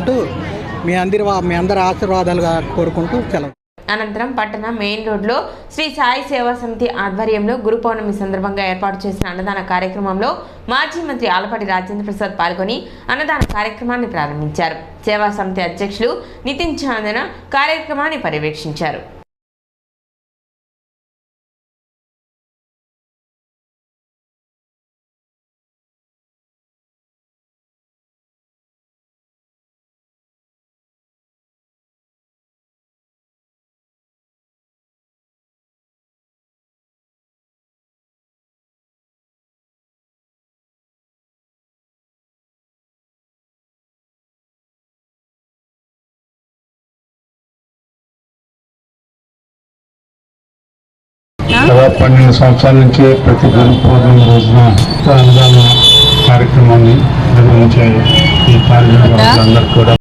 చేసుకుంటూ మీ అందరి ఆశీర్వాదాలుగా కోరుకుంటూ సెలవు. అనంతరం పట్టణ మెయిన్ రోడ్లో శ్రీ సాయి సేవా సమితి ఆధ్వర్యంలో గురు పౌర్ణమి సందర్భంగా ఏర్పాటు చేసిన అన్నదాన కార్యక్రమంలో మాజీ మంత్రి ఆలపాటి రాజేంద్ర ప్రసాద్ పాల్గొని అన్నదాన కార్యక్రమాన్ని ప్రారంభించారు. సేవా సమితి అధ్యక్షులు నితిన్ చాందన కార్యక్రమాన్ని పర్యవేక్షించారు. దాదాపు 12 సంవత్సరాల నుంచి ప్రతి గురు పౌర్ణమి రోజున అన్నదాన కార్యక్రమాన్ని నిర్వహించే ఈ కార్యక్రమం అందరికీ కూడా